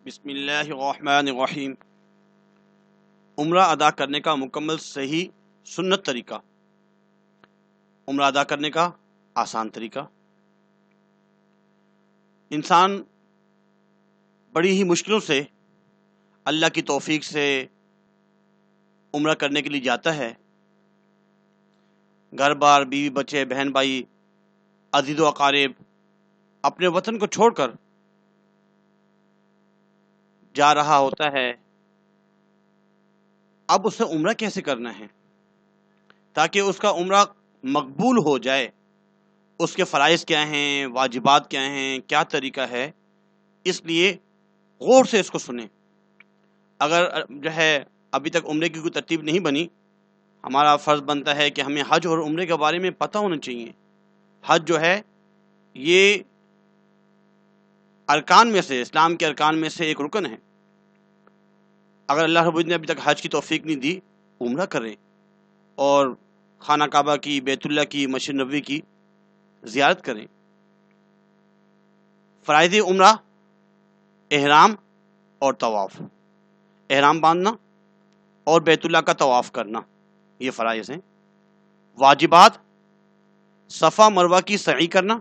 بسم اللہ الرحمن الرحیم۔ عمرہ ادا کرنے کا مکمل صحیح سنت طریقہ، عمرہ ادا کرنے کا آسان طریقہ۔ انسان بڑی ہی مشکلوں سے اللہ کی توفیق سے عمرہ کرنے کے لیے جاتا ہے۔ گھر بار، بیوی بچے، بہن بھائی، عزیز و اقارب اپنے وطن کو چھوڑ کر جا رہا ہوتا ہے۔ اب اسے عمرہ کیسے کرنا ہے تاکہ اس کا عمرہ مقبول ہو جائے؟ اس کے فرائض کیا ہیں، واجبات کیا ہیں، کیا طریقہ ہے؟ اس لیے غور سے اس کو سنیں۔ اگر ابھی تک عمرے کی کوئی ترتیب نہیں بنی، ہمارا فرض بنتا ہے کہ ہمیں حج اور عمرے کے بارے میں پتہ ہونا چاہیے۔ حج جو ہے یہ ارکان میں سے، اسلام کے ارکان میں سے ایک رکن ہے۔ اگر اللہ رب العزت نے ابھی تک حج کی توفیق نہیں دی، عمرہ کریں اور خانہ کعبہ کی، بیت اللہ کی، مسجد نبوی کی زیارت کریں۔ فرائض عمرہ احرام اور طواف، احرام باندھنا اور بیت اللہ کا طواف کرنا، یہ فرائض ہیں۔ واجبات صفا مروہ کی سعی کرنا،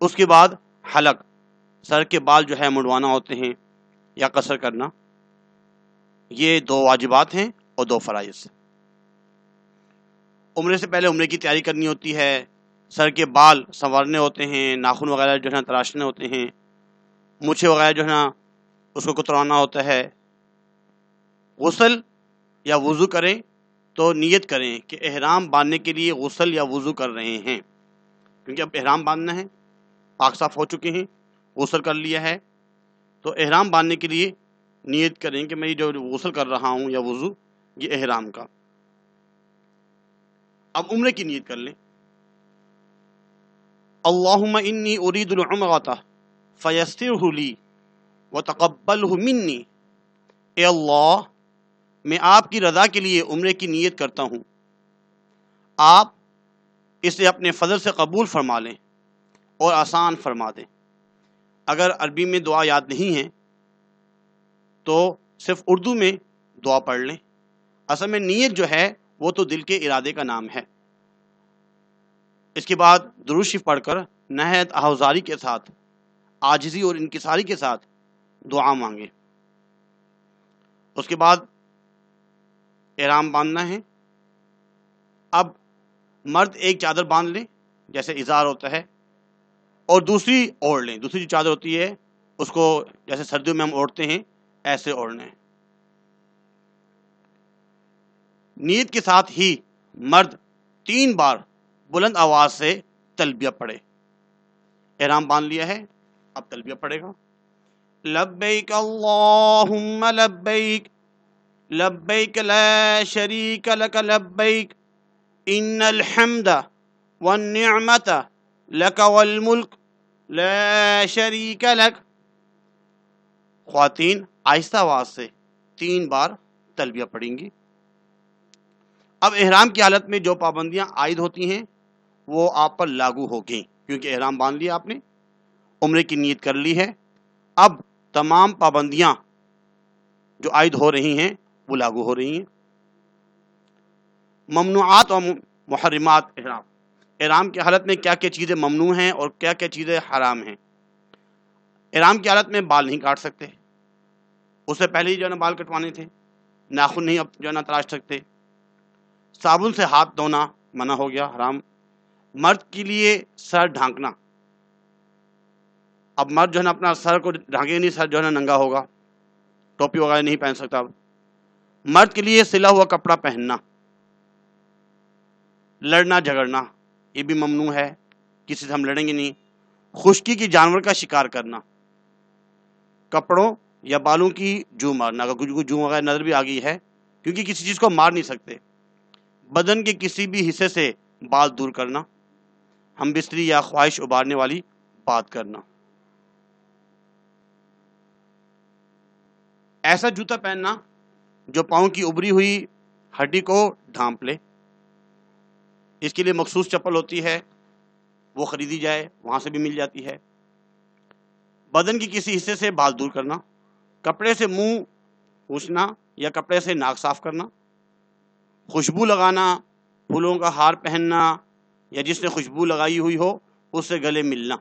اس کے بعد حلق، سر کے بال منڈوانا ہوتے ہیں یا قصر کرنا، یہ 2 واجبات ہیں اور 2 فرائض۔ عمرے سے پہلے عمرے کی تیاری کرنی ہوتی ہے، سر کے بال سنوارنے ہوتے ہیں، ناخن وغیرہ تراشنے ہوتے ہیں، مونچھیں وغیرہ اس کو کترانا ہوتا ہے۔ غسل یا وضو کریں تو نیت کریں کہ احرام باندھنے کے لیے غسل یا وضو کر رہے ہیں، کیونکہ اب احرام باندھنا ہے، پاک صاف ہو چکے ہیں، غسل کر لیا ہے، تو احرام باندھنے کے لیے نیت کریں کہ میں جو غسل کر رہا ہوں یا وضو، یہ احرام کا۔ اب عمرے کی نیت کر لیں۔ اللہم انی ارید العمرۃ فیسرہ لی وتقبلہ منی، اے اللہ میں آپ کی رضا کے لیے عمرے کی نیت کرتا ہوں، آپ اسے اپنے فضل سے قبول فرما لیں اور آسان فرما دیں۔ اگر عربی میں دعا یاد نہیں ہے تو صرف اردو میں دعا پڑھ لیں۔ اصل میں نیت جو ہے وہ تو دل کے ارادے کا نام ہے۔ اس کے بعد درود شریف پڑھ کر نہایت آہوزاری کے ساتھ، عاجزی اور انکساری کے ساتھ دعا مانگیں۔ اس کے بعد احرام باندھنا ہے۔ اب مرد ایک چادر باندھ لیں جیسے ازار ہوتا ہے، اور دوسری اوڑھ لیں۔ دوسری جو چادر ہوتی ہے اس کو جیسے سردیوں میں ہم اوڑھتے ہیں ایسے اوڑھنا ہے۔ نیت کے ساتھ ہی مرد 3 بار بلند آواز سے تلبیہ پڑھے۔ احرام باندھ لیا ہے، اب تلبیہ پڑھے گا۔ لبیک اللہم لبیک، لبیک لا شریک لک لبیک، ان الحمد والنعمت لک والملک لا شریک لک۔ خواتین آہستہ آواز سے 3 بار تلبیہ پڑھیں گی۔ اب احرام کی حالت میں جو پابندیاں عائد ہوتی ہیں وہ آپ پر لاگو ہوگی، کیونکہ احرام باندھ لیا آپ نے، عمرے کی نیت کر لی ہے۔ اب تمام پابندیاں جو عائد ہو رہی ہیں وہ لاگو ہو رہی ہیں۔ ممنوعات اور محرمات احرام، احرام کی حالت میں کیا کیا چیزیں ممنوع ہیں اور کیا کیا چیزیں حرام ہیں۔ احرام کی حالت میں بال نہیں کاٹ سکتے، اس سے پہلے ہی بال کٹوانے تھے۔ ناخن نہیں اب تراش سکتے۔ صابن سے ہاتھ دھونا منع ہو گیا، حرام۔ مرد کے لیے سر ڈھانکنا، اب مرد اپنا سر کو ڈھانکے نہیں، سر ننگا ہوگا، ٹوپی وغیرہ نہیں پہن سکتا۔ اب مرد کے لیے سلا ہوا کپڑا پہننا۔ لڑنا جھگڑنا یہ بھی ممنوع ہے، کسی سے ہم لڑیں گے نہیں۔ خشکی کی جانور کا شکار کرنا، کپڑوں یا بالوں کی جو مارنا، اگر کچھ جو وغیرہ نظر بھی آ گئی ہے، کیونکہ کسی چیز کو مار نہیں سکتے۔ بدن کے کسی بھی حصے سے بال دور کرنا، ہم بستری یا خواہش ابارنے والی بات کرنا۔ ایسا جوتا پہننا جو پاؤں کی ابری ہوئی ہڈی کو ڈھانپ لے، اس کے لیے مخصوص چپل ہوتی ہے، وہ خریدی جائے، وہاں سے بھی مل جاتی ہے۔ بدن کی کسی حصے سے بال دور کرنا، کپڑے سے منہ پوچھنا یا کپڑے سے ناک صاف کرنا، خوشبو لگانا، پھولوں کا ہار پہننا یا جس نے خوشبو لگائی ہوئی ہو اس سے گلے ملنا،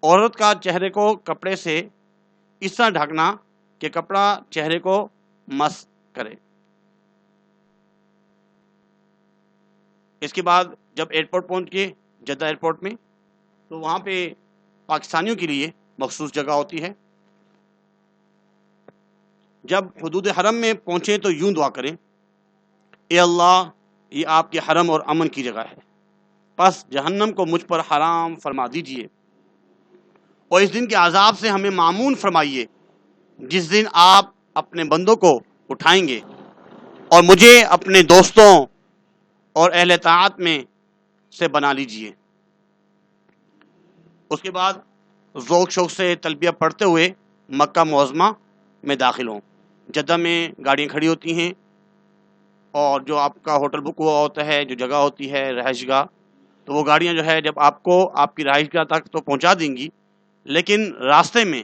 عورت کا چہرے کو کپڑے سے اس طرح ڈھکنا کہ کپڑا چہرے کو مس کرے۔ اس کے بعد جب ایئرپورٹ پہنچ گئے جدہ ایئرپورٹ میں، تو وہاں پہ پاکستانیوں کے لیے مخصوص جگہ ہوتی ہے۔ جب حدود حرم میں پہنچے تو یوں دعا کریں، اے اللہ یہ آپ کے حرم اور امن کی جگہ ہے، پس جہنم کو مجھ پر حرام فرما دیجئے اور اس دن کے عذاب سے ہمیں معمون فرمائیے جس دن آپ اپنے بندوں کو اٹھائیں گے، اور مجھے اپنے دوستوں اور اہل طاعت میں سے بنا لیجئے۔ اس کے بعد ذوق شوق سے تلبیہ پڑھتے ہوئے مکہ معظمہ میں داخل ہوں۔ جدہ میں گاڑیاں کھڑی ہوتی ہیں اور جو آپ کا ہوٹل بک ہوا ہوتا ہے، جو جگہ ہوتی ہے رہائش گاہ، تو وہ گاڑیاں جو ہے جب آپ کو آپ کی رہائش گاہ تک تو پہنچا دیں گی، لیکن راستے میں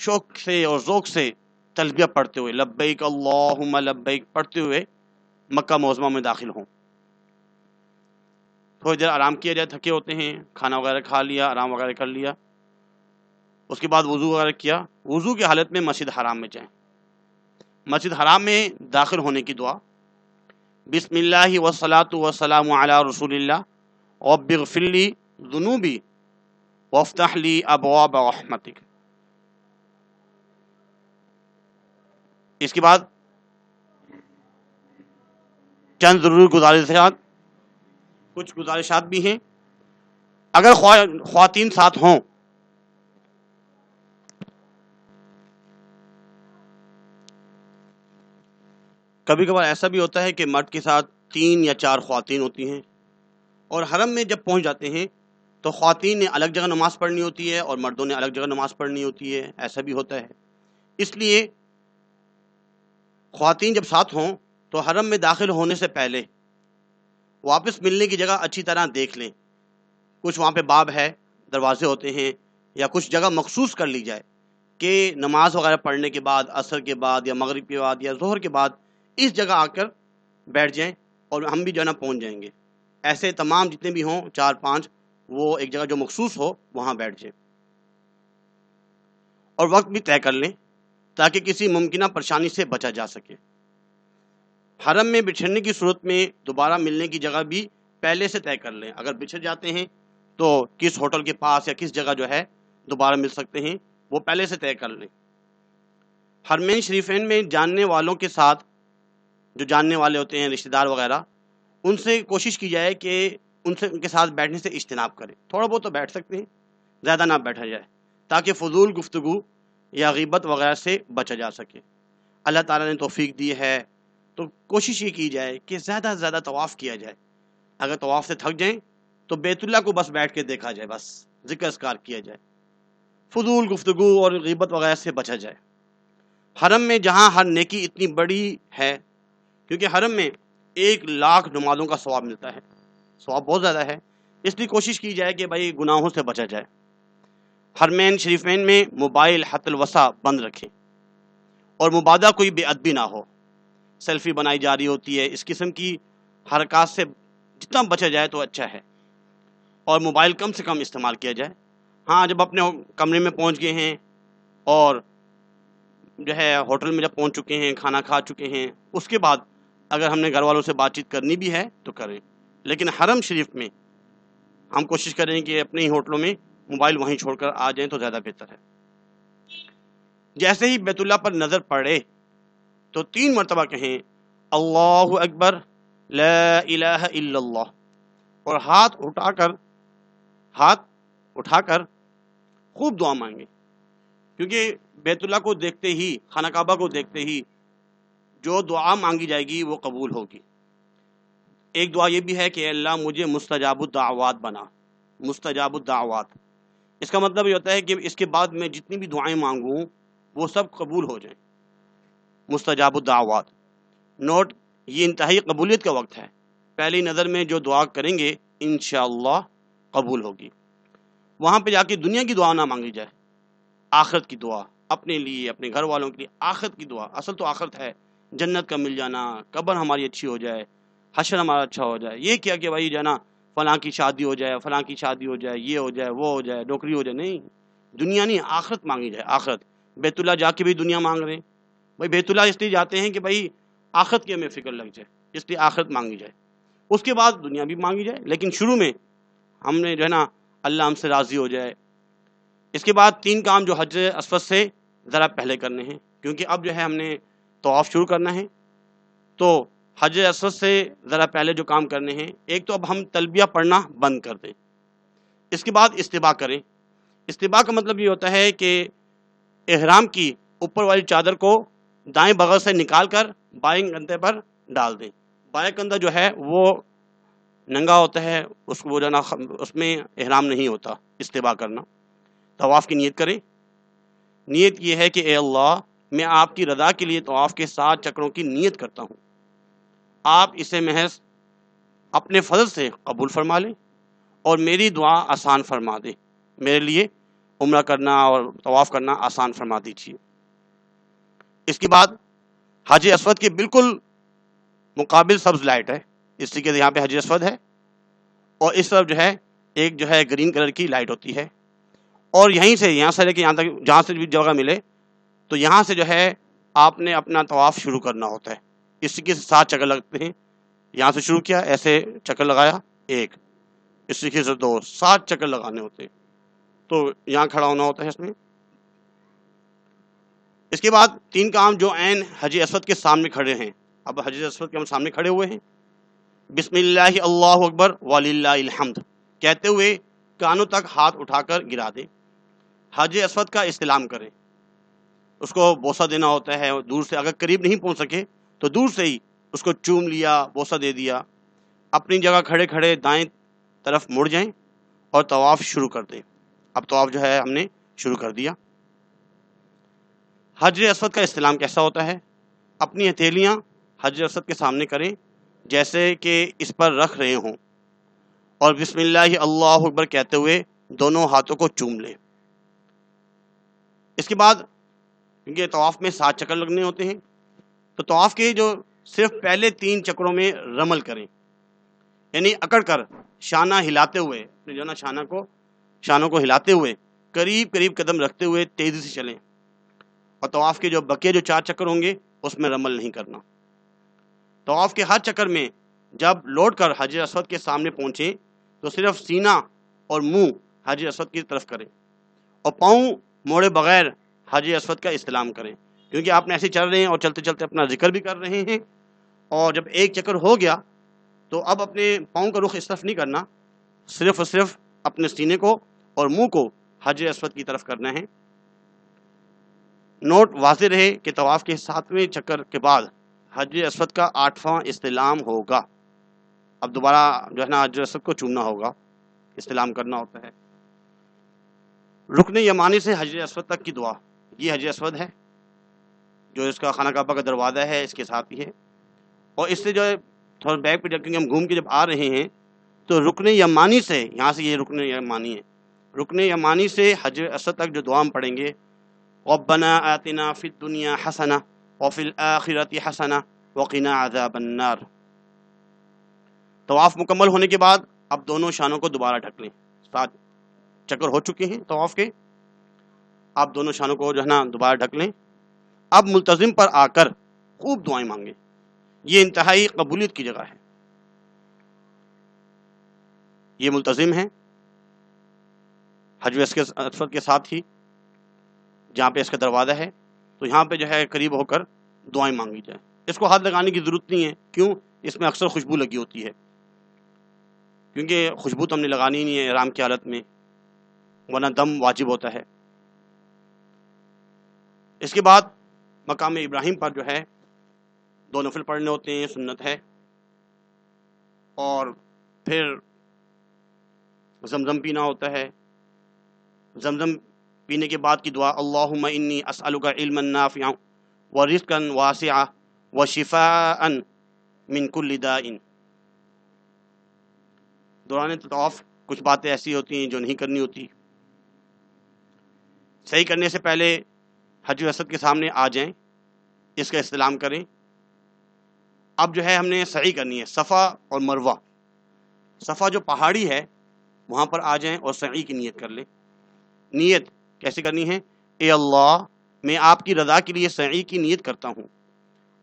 شوق سے اور ذوق سے تلبیہ پڑھتے ہوئے لبیک اللہم لبیک پڑھتے ہوئے مکہ معظمہ میں داخل ہوں۔ تھوڑی دیر آرام کیا جائے، تھکے ہوتے ہیں، کھانا وغیرہ کھا لیا، آرام وغیرہ کر لیا، اس کے بعد وضو وغیرہ کیا۔ وضو کی حالت میں مسجد حرام میں جائیں۔ مسجد حرام میں داخل ہونے کی دعا، بسم اللہ والصلاۃ والسلام علی رسول اللہ رب اغفر لی ذنوبی وافتح لی ابواب رحمتک۔ اس کے بعد چند ضروری گزارشات، کچھ گزارشات بھی ہیں۔ اگر خواتین ساتھ ہوں کبھی کبھار ایسا بھی ہوتا ہے کہ مرد کے ساتھ 3 یا 4 خواتین ہوتی ہیں، اور حرم میں جب پہنچ جاتے ہیں تو خواتین نے الگ جگہ نماز پڑھنی ہوتی ہے اور مردوں نے الگ جگہ نماز پڑھنی ہوتی ہے، ایسا بھی ہوتا ہے۔ اس لیے خواتین جب ساتھ ہوں تو حرم میں داخل ہونے سے پہلے واپس ملنے کی جگہ اچھی طرح دیکھ لیں۔ کچھ وہاں پہ باب ہے، دروازے ہوتے ہیں، یا کچھ جگہ مخصوص کر لی جائے کہ نماز وغیرہ پڑھنے کے بعد، عصر کے بعد یا مغرب کے بعد یا ظہر کے بعد اس جگہ آ کر بیٹھ جائیں اور ہم بھی جو ہے نا پہنچ جائیں گے۔ ایسے تمام جتنے بھی ہوں 4-5 وہ ایک جگہ جو مخصوص ہو وہاں بیٹھ جائیں، اور وقت بھی طے کر لیں تاکہ کسی ممکنہ پریشانی سے بچا جا سکے۔ حرم میں بچھڑنے کی صورت میں دوبارہ ملنے کی جگہ بھی پہلے سے طے کر لیں۔ اگر بچھڑ جاتے ہیں تو کس ہوٹل کے پاس یا کس جگہ جو ہے دوبارہ مل سکتے ہیں وہ پہلے سے طے کر لیں۔ حرمین شریفین میں جاننے والوں کے ساتھ، جو جاننے والے ہوتے ہیں رشتہ دار وغیرہ، ان سے کوشش کی جائے کہ ان کے ساتھ بیٹھنے سے اجتناب کریں۔ تھوڑا بہت تو بیٹھ سکتے ہیں، زیادہ نہ بیٹھا جائے تاکہ فضول گفتگو یا غیبت وغیرہ سے بچا جا سکے۔ اللہ تعالیٰ نے توفیق دی ہے تو کوشش یہ کی جائے کہ زیادہ سے زیادہ طواف کیا جائے۔ اگر طواف سے تھک جائیں تو بیت اللہ کو بس بیٹھ کے دیکھا جائے، بس ذکر اذکار کیا جائے، فضول گفتگو اور غیبت وغیرہ سے بچا جائے۔ حرم میں جہاں ہر نیکی اتنی بڑی ہے، کیونکہ حرم میں 1,00,000 نمازوں کا ثواب ملتا ہے، ثواب بہت زیادہ ہے، اس لیے کوشش کی جائے کہ بھائی گناہوں سے بچا جائے۔ حرمین شریفین میں موبائل حت الوسع بند رکھیں، اور مبادہ کوئی بے ادبی نہ ہو، سیلفی بنائی جا رہی ہوتی ہے، اس قسم کی حرکات سے جتنا بچا جائے تو اچھا ہے، اور موبائل کم سے کم استعمال کیا جائے۔ ہاں جب اپنے کمرے میں پہنچ گئے ہیں اور جو ہے ہوٹل میں جب پہنچ چکے ہیں، کھانا کھا چکے ہیں، اس کے بعد اگر ہم نے گھر والوں سے بات چیت کرنی بھی ہے تو کریں، لیکن حرم شریف میں ہم کوشش کریں کہ اپنے ہی ہوٹلوں میں موبائل وہیں چھوڑ کر آ جائیں تو زیادہ بہتر ہے۔ جیسے ہی بیت اللہ پر نظر پڑے تو 3 مرتبہ کہیں اللہ اکبر لا الہ الا اللہ، اور ہاتھ اٹھا کر خوب دعا مانگیں، کیونکہ بیت اللہ کو دیکھتے ہی، خانہ کعبہ کو دیکھتے ہی جو دعا مانگی جائے گی وہ قبول ہوگی۔ ایک دعا یہ بھی ہے کہ اللہ مجھے مستجاب الدعوات بنا، مستجاب الدعوات، اس کا مطلب یہ ہوتا ہے کہ اس کے بعد میں جتنی بھی دعائیں مانگوں وہ سب قبول ہو جائیں، مستجاب الدعوات۔ نوٹ، یہ انتہائی قبولیت کا وقت ہے، پہلی نظر میں جو دعا کریں گے انشاءاللہ قبول ہوگی۔ وہاں پہ جا کے دنیا کی دعا نہ مانگی جائے، آخرت کی دعا، اپنے لیے، اپنے گھر والوں کے لیے آخرت کی دعا. اصل تو آخرت ہے، جنت کا مل جانا، قبر ہماری اچھی ہو جائے، حشر ہمارا اچھا ہو جائے. یہ کیا کہ بھائی جو ہے نا فلاں کی شادی ہو جائے، فلاں کی شادی ہو جائے، یہ ہو جائے، وہ ہو جائے، نوکری ہو جائے. نہیں، دنیا نہیں، آخرت مانگی جائے. آخرت بیت اللہ جا کے بھی دنیا مانگ رہے ہیں. بھائی بیت اللہ اس لیے جاتے ہیں کہ بھائی آخرت کی ہمیں فکر لگ جائے، اس لیے آخرت مانگی جائے. اس کے بعد دنیا بھی مانگی جائے، لیکن شروع میں ہم نے جو ہے نا اللہ ہم سے راضی ہو جائے. اس کے بعد 3 کام جو حجر اسود سے ذرا پہلے کرنے ہیں، کیونکہ اب جو ہے ہم نے طواف شروع کرنا ہے. تو حجر اسود سے ذرا پہلے جو کام کرنے ہیں، ایک تو اب ہم تلبیہ پڑھنا بند کر دیں. اس کے بعد استباء کریں. استباء کا مطلب یہ ہوتا ہے کہ احرام کی اوپر والی چادر کو دائیں بغل سے نکال کر بائیں کندھے پر ڈال دیں. بائیں کندھا جو ہے وہ ننگا ہوتا ہے، اس کو جو ہے نا اس میں احرام نہیں ہوتا. استباء کرنا، طواف کی نیت کریں. نیت یہ ہے کہ اے اللہ، میں آپ کی رضا کے لیے طواف کے 7 چکروں کی نیت کرتا ہوں. آپ اسے محض اپنے فضل سے قبول فرما لیں اور میری دعا آسان فرما دیں. میرے لیے عمرہ کرنا اور طواف کرنا آسان فرما دیجیے. اس کے بعد حجر اسود کے بالکل مقابل سبز لائٹ ہے، اس لیے کہ یہاں پہ حجر اسود ہے، اور اس طرف جو ہے ایک جو ہے گرین کلر کی لائٹ ہوتی ہے. اور یہاں سے لے کے یہاں تک جہاں سے بھی جگہ ملے تو یہاں سے جو ہے آپ نے اپنا طواف شروع کرنا ہوتا ہے. اس کے 7 چکر لگتے ہیں. یہاں سے شروع کیا، ایسے چکر لگایا 1، اس طریقے سے 2، 7 چکر لگانے ہوتے ہیں. تو یہاں کھڑا ہونا ہوتا ہے اس میں. اس کے بعد 3 کام جو عین حجر اسود کے سامنے کھڑے ہیں. اب حجر اسود کے ہم سامنے کھڑے ہوئے ہیں. بسم اللہ اللہ اکبر وللہ الحمد کہتے ہوئے کانوں تک ہاتھ اٹھا کر گرا دیں. حجر اسود کا استلام کریں. اس کو بوسہ دینا ہوتا ہے دور سے. اگر قریب نہیں پہنچ سکے تو دور سے ہی اس کو چوم لیا، بوسہ دے دیا. اپنی جگہ کھڑے کھڑے دائیں طرف مڑ جائیں اور طواف شروع کر دیں. اب طواف جو ہے ہم نے شروع کر دیا. حجر اسود کا استلام کیسا ہوتا ہے؟ اپنی ہتھیلیاں حجر اسود کے سامنے کریں جیسے کہ اس پر رکھ رہے ہوں، اور بسم اللہ اللہ اکبر کہتے ہوئے دونوں ہاتھوں کو چوم لیں. اس کے بعد کیونکہ طواف میں 7 چکر لگنے ہوتے ہیں، تو طواف کے جو صرف پہلے 3 چکروں میں رمل کریں، یعنی اکڑ کر شانہ ہلاتے ہوئے، اپنے جو نا شانوں کو ہلاتے ہوئے قریب قریب قدم رکھتے ہوئے تیزی سے چلیں. اور طواف کے جو بقیہ جو 4 چکر ہوں گے اس میں رمل نہیں کرنا. طواف کے ہر چکر میں جب لوٹ کر حجر اسود کے سامنے پہنچیں تو صرف سینہ اور منہ حجر اسود کی طرف کریں اور پاؤں موڑے بغیر حجر اسود کا استلام کریں. کیونکہ آپ نے ایسے چل رہے ہیں اور چلتے چلتے اپنا ذکر بھی کر رہے ہیں، اور جب ایک چکر ہو گیا تو اب اپنے پاؤں کا رخ اس طرف نہیں کرنا، صرف اور صرف اپنے سینے کو اور منہ کو حجر اسود کی طرف کرنا ہے. نوٹ واضح رہے کہ طواف کے 7ویں چکر کے بعد حجر اسود کا 8واں استلام ہوگا. اب دوبارہ جو ہے نا حجر اسود کو چومنا ہوگا، استلام کرنا ہوتا ہے. رکن یمانی سے حجر اسود تک کی دعا، یہ حجر اسود ہے جو اس کا خانہ کعبہ کا دروازہ ہے، اس کے ساتھ ہی ہے. اور اس سے جو ہے تھوڑا بیک پہ کیونکہ ہم گھوم کے جب آ رہے ہیں تو رکن یمانی سے، یہاں سے یہ رکن یمانی ہے، رکن یمانی سے حجر اسود تک جو دعا ہم پڑھیں گے، ربنا آتنا فی الدنیا حسنہ وفی الآخرۃ حسنہ وقنا عذاب النار. طواف مکمل ہونے کے بعد اب دونوں شانوں کو دوبارہ ڈھک لیں. 7 چکر ہو چکے ہیں طواف کے، آپ دونوں شانوں کو جو ہے نا دوبارہ ڈھک لیں. اب ملتزم پر آ کر خوب دعائیں مانگیں. یہ انتہائی قبولیت کی جگہ ہے. یہ ملتزم ہیں حجر اسود کے ساتھ ہی جہاں پہ اس کا دروازہ ہے، تو یہاں پہ جو ہے قریب ہو کر دعائیں مانگی جائیں. اس کو ہاتھ لگانے کی ضرورت نہیں ہے. کیوں؟ اس میں اکثر خوشبو لگی ہوتی ہے، کیونکہ خوشبو تو ہم نے لگانی نہیں ہے احرام کی حالت میں، ورنہ دم واجب ہوتا ہے. اس کے بعد مقام ابراہیم پر جو ہے 2 نفل پڑھنے ہوتے ہیں، سنت ہے. اور پھر زمزم پینا ہوتا ہے. زمزم پینے کے بعد کی دعا، اللہم انی اسألک علما نافعا ورزقا واسعا وشفاء من کل داء. دوران طواف کچھ باتیں ایسی ہوتی ہیں جو نہیں کرنی ہوتی. صحیح کرنے سے پہلے حجر اسود کے سامنے آ جائیں، اس کا استلام کریں۔ اب جو ہے ہم نے سعی کرنی ہے صفا اور مروہ۔ صفا جو پہاڑی ہے وہاں پر آ جائیں اور سعی کی نیت کر لیں۔ نیت کیسے کرنی ہے؟ اے اللہ، میں آپ کی رضا کے لیے سعی کی نیت کرتا ہوں،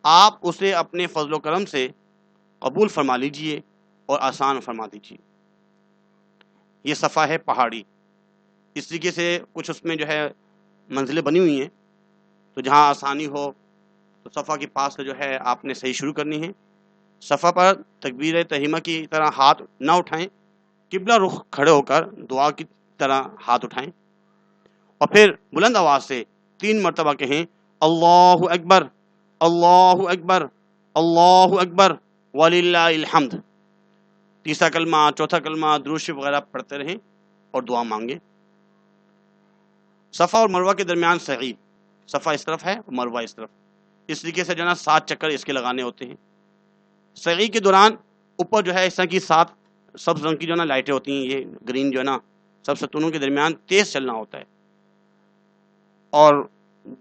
آپ اسے اپنے فضل و کرم سے قبول فرما لیجئے اور آسان فرما دیجئے۔ یہ صفا ہے پہاڑی۔ اس طریقے سے کچھ اس میں جو ہے منزلیں بنی ہوئی ہیں، تو جہاں آسانی ہو تو صفا کے پاس سے جو ہے آپ نے صحیح شروع کرنی ہے۔ صفا پر تکبیر تحریمہ کی طرح ہاتھ نہ اٹھائیں، قبلہ رخ کھڑے ہو کر دعا کی طرح ہاتھ اٹھائیں، اور پھر بلند آواز سے 3 مرتبہ کہیں اللہ اکبر، اللہ اکبر، اللہ اکبر وللہ الحمد۔ تیسرا کلمہ، چوتھا کلمہ، درود شریف وغیرہ پڑھتے رہیں اور دعا مانگیں۔ صفا اور مروہ کے درمیان سعی، صفا اس طرف ہے اور مروہ اس طرف، اس طریقے سے جو ہے نا 7 چکر اس کے لگانے ہوتے ہیں۔ سعی کے دوران اوپر جو ہے اس طرح کی 7 سبز رنگ کی جو ہے نا لائٹیں ہوتی ہیں، یہ گرین جو ہے نا، سب ستونوں کے درمیان تیز چلنا ہوتا ہے، اور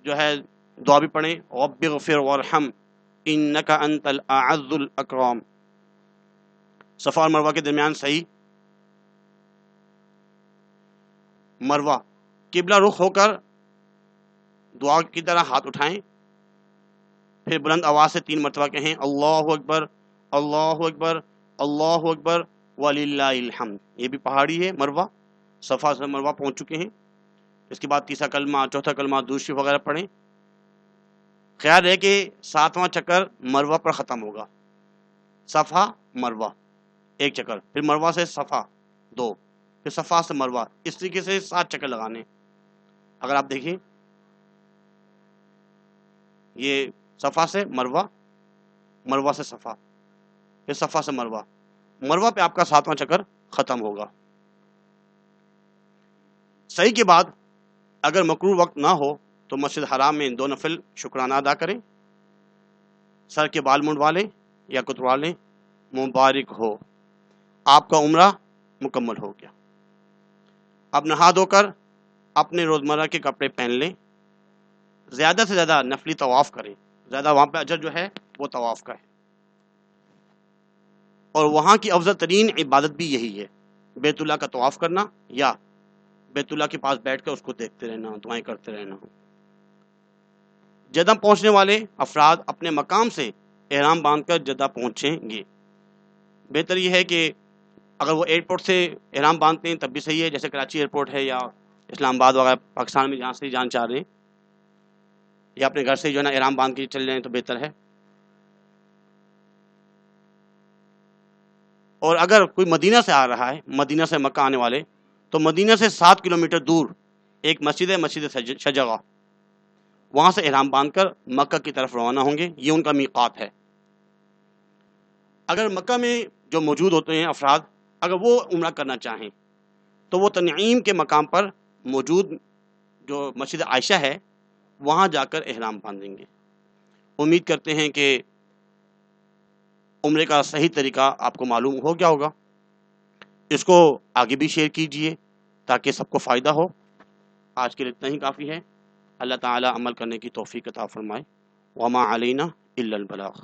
جو ہے دعا بھی پڑھیں رب اغفر وارحم انک انت الاعز الاکرم۔ صفا اور مروہ کے درمیان صحیح، مروہ قبلہ رخ ہو کر دعا کی طرح ہاتھ اٹھائیں، پھر بلند آواز سے 3 مرتبہ کہیں اللہ اکبر، اللہ اکبر، اللہ اکبر وللہ الحمد۔ یہ بھی پہاڑی ہے مروہ، صفا سے مروہ پہنچ چکے ہیں۔ اس کے بعد تیسرا کلمہ، چوتھا کلمہ، درود شریف وغیرہ پڑھیں۔ خیال ہے کہ 7واں چکر مروہ پر ختم ہوگا، صفا مروہ 1 چکر، پھر مروہ سے صفا 2، پھر صفا سے مروہ، اس طریقے سے 7 چکر لگانے۔ اگر آپ دیکھیں یہ صفا سے مروہ، مروہ سے صفا، پھر صفا سے مروہ، مروہ پہ آپ کا 7واں چکر ختم ہوگا۔ صحیح کے بعد اگر مکروہ وقت نہ ہو تو مسجد حرام میں 2 نفل شکرانہ ادا کریں، سر کے بال منڈوا لیں یا کتروا لیں، مبارک ہو، آپ کا عمرہ مکمل ہو گیا۔ اب نہا دھو کر اپنے روزمرہ کے کپڑے پہن لیں، زیادہ سے زیادہ نفلی طواف کریں، زیادہ وہاں پہ اجر جو ہے وہ طواف کا ہے، اور وہاں کی افضل ترین عبادت بھی یہی ہے، بیت اللہ کا طواف کرنا یا بیت اللہ کے پاس بیٹھ کر اس کو دیکھتے رہنا، دعائیں کرتے رہنا۔ جدہ پہنچنے والے افراد اپنے مقام سے احرام باندھ کر جدہ پہنچیں گے۔ بہتر یہ ہے کہ اگر وہ ایئرپورٹ سے احرام باندھتے ہیں تب بھی صحیح ہے، جیسے کراچی ایئرپورٹ ہے یا اسلام آباد وغیرہ پاکستان میں جہاں سے جان چاہ رہے ہیں، یا اپنے گھر سے جو ہے نا احرام باندھ کے چل جائیں تو بہتر ہے۔ اور اگر کوئی مدینہ سے آ رہا ہے، مدینہ سے مکہ آنے والے، تو مدینہ سے 7 کلومیٹر دور ایک مسجد ہے، مسجد شجاعہ، وہاں سے احرام باندھ کر مکہ کی طرف روانہ ہوں گے، یہ ان کا میقات ہے۔ اگر مکہ میں جو موجود ہوتے ہیں افراد، اگر وہ عمرہ کرنا چاہیں تو وہ تنعیم کے مقام پر موجود جو مسجد عائشہ ہے وہاں جا کر احرام باندھیں گے۔ امید کرتے ہیں کہ عمرے کا صحیح طریقہ آپ کو معلوم ہو گیا ہوگا، اس کو آگے بھی شیئر کیجئے تاکہ سب کو فائدہ ہو۔ آج کے لیے اتنا ہی کافی ہے۔ اللہ تعالی عمل کرنے کی توفیق عطا فرمائے۔ وما علینا الا البلاغ۔